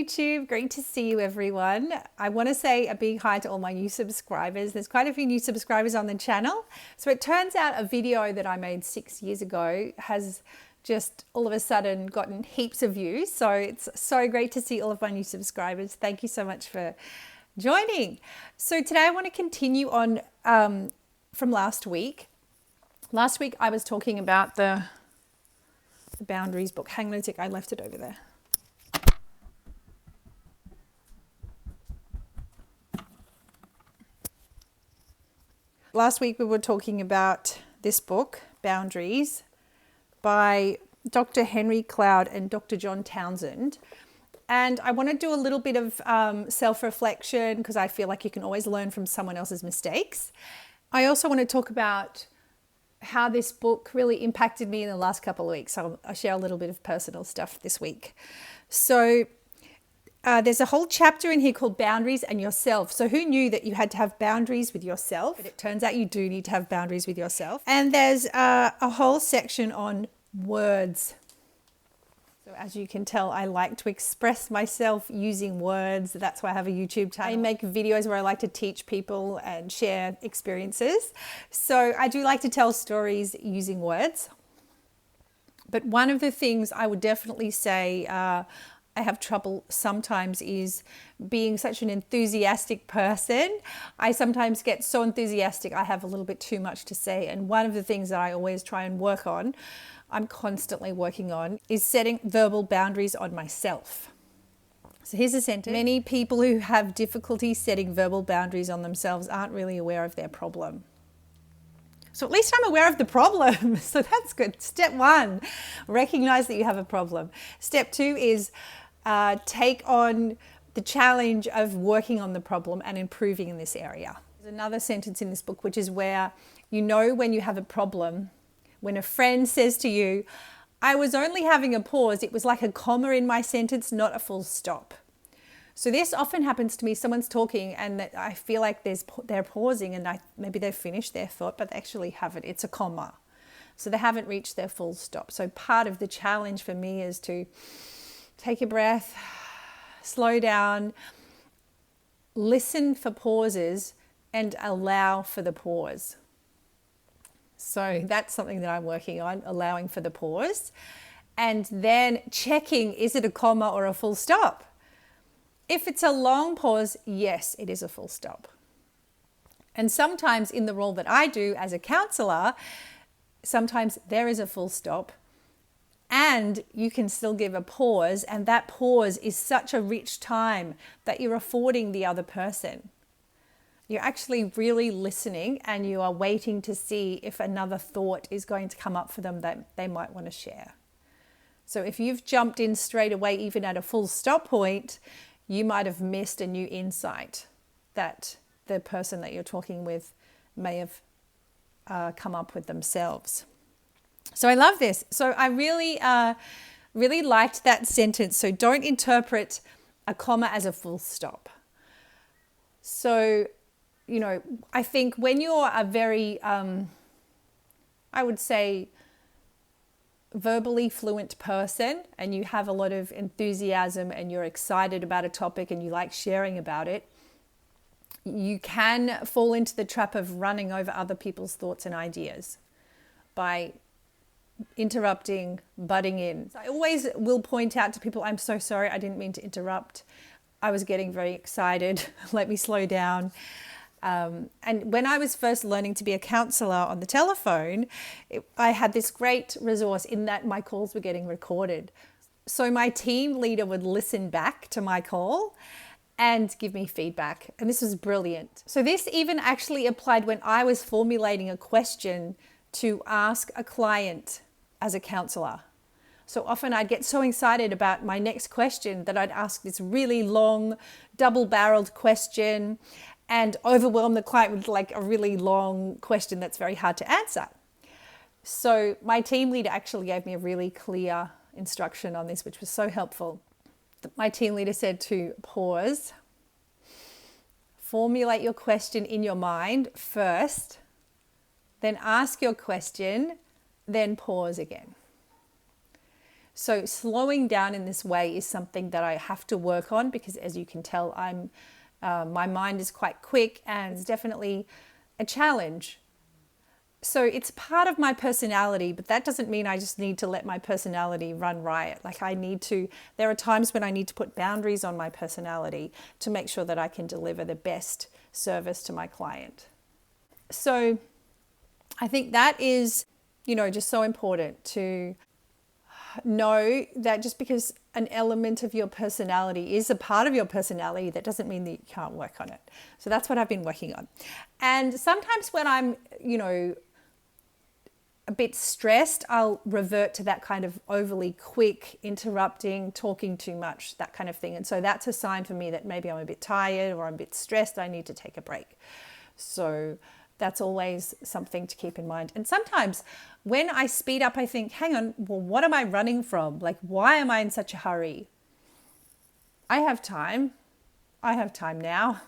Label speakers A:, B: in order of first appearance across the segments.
A: YouTube. Great to see you, everyone. I want to say a big hi to all my new subscribers. There's quite a few new subscribers on the channel. So it turns out a video that I made 6 years ago has just all of a sudden gotten heaps of views. So it's so great to see all of my new subscribers. Thank you so much for joining. So today I want to continue on from last week. Last week I was talking about the boundaries book. Hang on a tick, I left it over there. Last week we were talking about this book, Boundaries, by Dr. Henry Cloud and Dr. John Townsend. And I want to do a little bit of self-reflection because I feel like you can always learn from someone else's mistakes. I also want to talk about how this book really impacted me in the last couple of weeks. I'll share a little bit of personal stuff this week. So there's a whole chapter in here called Boundaries and Yourself. So who knew that you had to have boundaries with yourself? But it turns out you do need to have boundaries with yourself. And there's a whole section on words. So as you can tell, I like to express myself using words. That's why I have a YouTube channel. I make videos where I like to teach people and share experiences. So I do like to tell stories using words. But one of the things I would definitely say I have trouble sometimes is being such an enthusiastic person. I sometimes get so enthusiastic, I have a little bit too much to say. And one of the things that I always try and work on, I'm constantly working on, is setting verbal boundaries on myself. So here's a sentence. Many people who have difficulty setting verbal boundaries on themselves aren't really aware of their problem. So at least I'm aware of the problem. So that's good. Step one, recognize that you have a problem. Step two is take on the challenge of working on the problem and improving in this area. There's another sentence in this book, which is where you know when you have a problem, when a friend says to you, I was only having a pause, it was like a comma in my sentence, not a full stop. So this often happens to me. Someone's talking and I feel like they're pausing and maybe they've finished their thought, but they actually haven't. It's a comma. So they haven't reached their full stop. So part of the challenge for me is to take a breath, slow down, listen for pauses and allow for the pause. So that's something that I'm working on, allowing for the pause. And then checking, is it a comma or a full stop? If it's a long pause, yes, it is a full stop. And sometimes in the role that I do as a counselor, sometimes there is a full stop and you can still give a pause, and that pause is such a rich time that you're affording the other person. You're actually really listening and you are waiting to see if another thought is going to come up for them that they might want to share. So if you've jumped in straight away, even at a full stop point, you might have missed a new insight that the person that you're talking with may have come up with themselves. So I love this. So I really liked that sentence. So don't interpret a comma as a full stop. So, you know, I think when you're a very, I would say, verbally fluent person and you have a lot of enthusiasm and you're excited about a topic and you like sharing about it, you can fall into the trap of running over other people's thoughts and ideas by interrupting, butting in. So I always will point out to people, I'm so sorry, I didn't mean to interrupt. I was getting very excited. Let me slow down. And when I was first learning to be a counsellor on the telephone, I had this great resource in that my calls were getting recorded. So my team leader would listen back to my call and give me feedback. And this was brilliant. So this even actually applied when I was formulating a question to ask a client as a counsellor. So often I'd get so excited about my next question that I'd ask this really long, double-barreled question and overwhelm the client with like a really long question that's very hard to answer. So my team leader actually gave me a really clear instruction on this, which was so helpful. My team leader said to pause, formulate your question in your mind first, then ask your question, then pause again. So slowing down in this way is something that I have to work on, because as you can tell, my mind is quite quick, and it's definitely a challenge. So it's part of my personality, but that doesn't mean I just need to let my personality run riot. Like there are times when I need to put boundaries on my personality to make sure that I can deliver the best service to my client. So I think that is, just so important to know that just because an element of your personality is a part of your personality, that doesn't mean that you can't work on it. So that's what I've been working on. And sometimes when I'm, a bit stressed, I'll revert to that kind of overly quick, interrupting, talking too much, that kind of thing. And so that's a sign for me that maybe I'm a bit tired or I'm a bit stressed. I need to take a break. So that's always something to keep in mind. And sometimes when I speed up, I think, hang on, well, what am I running from? Like, why am I in such a hurry? I have time. I have time now.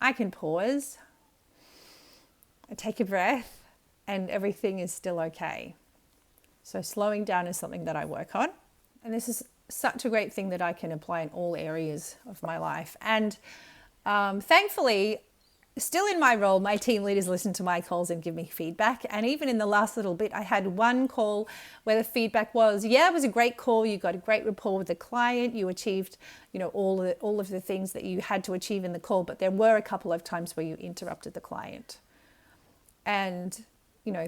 A: I can pause. I take a breath. And everything is still okay. So slowing down is something that I work on. And this is such a great thing that I can apply in all areas of my life. And thankfully, still in my role, my team leaders listen to my calls and give me feedback. And even in the last little bit, I had one call where the feedback was, it was a great call. You got a great rapport with the client. You achieved, all of the things that you had to achieve in the call. But there were a couple of times where you interrupted the client. And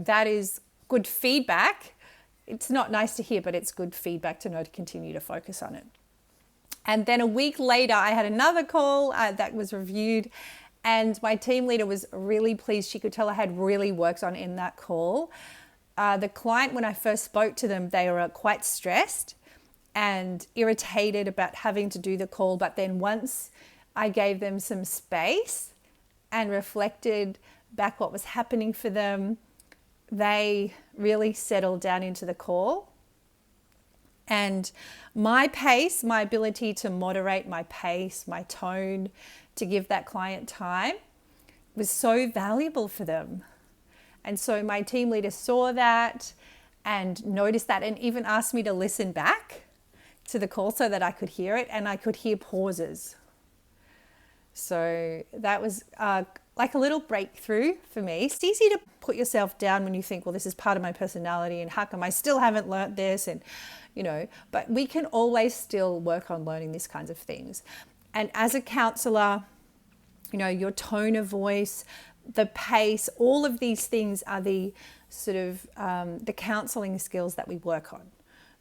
A: that is good feedback. It's not nice to hear, but it's good feedback to know to continue to focus on it. And then a week later, I had another call that was reviewed, and my team leader was really pleased. She could tell I had really worked on in that call. The client, when I first spoke to them, they were quite stressed and irritated about having to do the call. But then once I gave them some space and reflected back what was happening for them, they really settled down into the call. And my pace, my ability to moderate my pace, my tone, to give that client time was so valuable for them. And so my team leader saw that and noticed that, and even asked me to listen back to the call so that I could hear it, and I could hear pauses. So that was like a little breakthrough for me. It's easy to put yourself down when you think, well, this is part of my personality and how come I still haven't learnt this? And, but we can always still work on learning these kinds of things. And as a counselor, your tone of voice, the pace, all of these things are the sort of the counseling skills that we work on.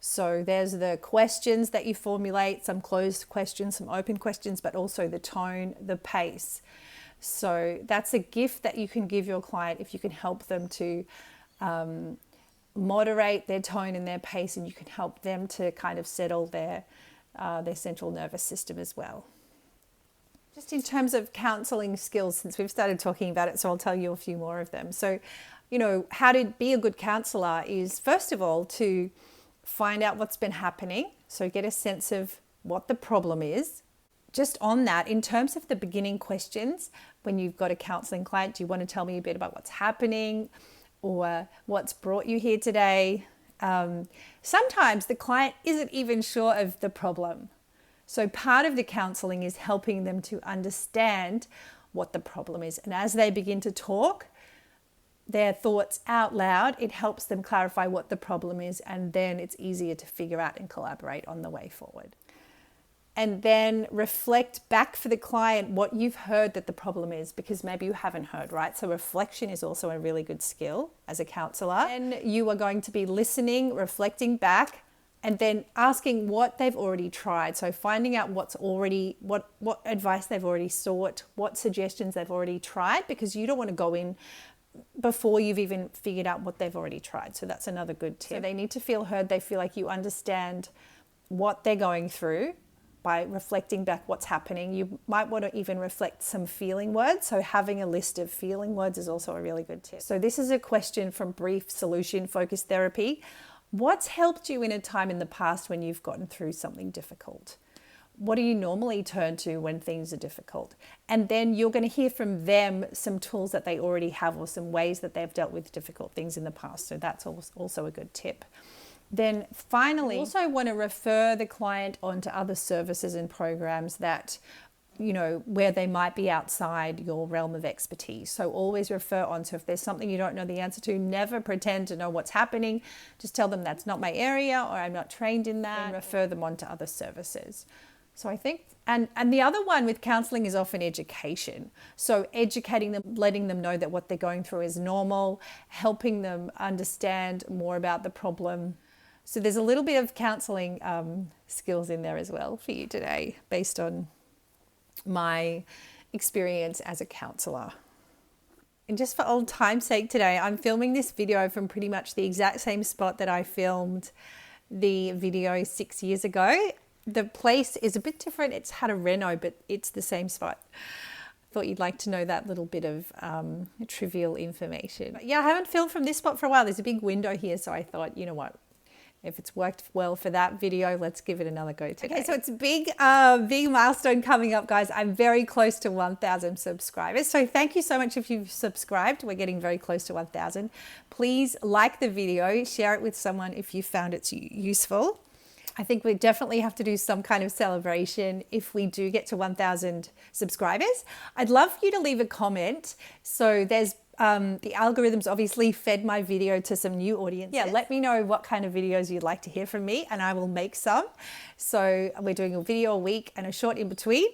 A: So there's the questions that you formulate, some closed questions, some open questions, but also the tone, the pace. So that's a gift that you can give your client if you can help them to moderate their tone and their pace, and you can help them to kind of settle their central nervous system as well. Just in terms of counseling skills, since we've started talking about it, so I'll tell you a few more of them. So, how to be a good counselor is, first of all, to find out what's been happening. So get a sense of what the problem is. Just on that, in terms of the beginning questions, when you've got a counseling client, do you want to tell me a bit about what's happening or what's brought you here today? Sometimes the client isn't even sure of the problem. So part of the counseling is helping them to understand what the problem is. And as they begin to talk their thoughts out loud, it helps them clarify what the problem is, and then it's easier to figure out and collaborate on the way forward. And then reflect back for the client what you've heard that the problem is, because maybe you haven't heard, right? So reflection is also a really good skill as a counselor. And you are going to be listening, reflecting back, and then asking what they've already tried. So finding out what advice they've already sought, what suggestions they've already tried, because you don't want to go in before you've even figured out what they've already tried. So that's another good tip. So they need to feel heard. They feel like you understand what they're going through by reflecting back what's happening. You might want to even reflect some feeling words. So having a list of feeling words is also a really good tip. So this is a question from Brief Solution Focused Therapy. What's helped you in a time in the past when you've gotten through something difficult? What do you normally turn to when things are difficult? And then you're going to hear from them some tools that they already have or some ways that they've dealt with difficult things in the past. So that's also a good tip. Then finally, you also want to refer the client onto other services and programs that, you know, where they might be outside your realm of expertise. So always refer on. So if there's something you don't know the answer to, never pretend to know what's happening. Just tell them that's not my area, or I'm not trained in that, and refer them on to other services. So I think, and the other one with counselling is often education. So educating them, letting them know that what they're going through is normal, helping them understand more about the problem. So there's a little bit of counselling skills in there as well for you today, based on my experience as a counsellor. And just for old time's sake today, I'm filming this video from pretty much the exact same spot that I filmed the video 6 years ago. The place is a bit different. It's had a reno, but it's the same spot. Thought you'd like to know that little bit of trivial information. But yeah, I haven't filmed from this spot for a while. There's a big window here, so I thought, you know what? If it's worked well for that video, let's give it another go today. Okay, so it's a big milestone coming up, guys. I'm very close to 1,000 subscribers. So thank you so much if you've subscribed. We're getting very close to 1,000. Please like the video, share it with someone if you found it useful. I think we definitely have to do some kind of celebration if we do get to 1,000 subscribers. I'd love for you to leave a comment. So there's the algorithms obviously fed my video to some new audiences. Yeah, let me know what kind of videos you'd like to hear from me and I will make some. So we're doing a video a week and a short in between.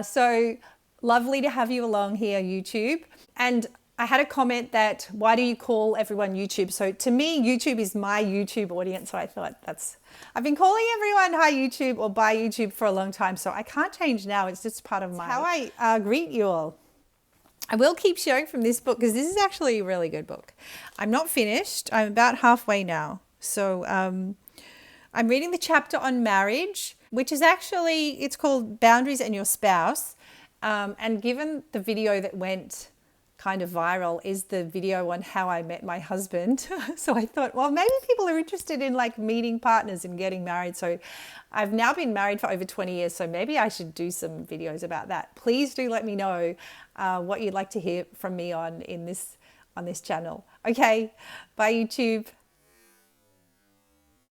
A: So lovely to have you along here, YouTube. And I had a comment that, why do you call everyone YouTube? So to me, YouTube is my YouTube audience. So I thought I've been calling everyone hi YouTube or bye YouTube for a long time. So I can't change now. It's just part of how I greet you all. I will keep sharing from this book because this is actually a really good book. I'm not finished. I'm about halfway now. So I'm reading the chapter on marriage, which is actually, it's called Boundaries and Your Spouse. And given the video that went kind of viral is the video on how I met my husband. So I thought, well, maybe people are interested in like meeting partners and getting married. So I've now been married for over 20 years. So maybe I should do some videos about that. Please do let me know what you'd like to hear from me on this channel. Okay, bye YouTube.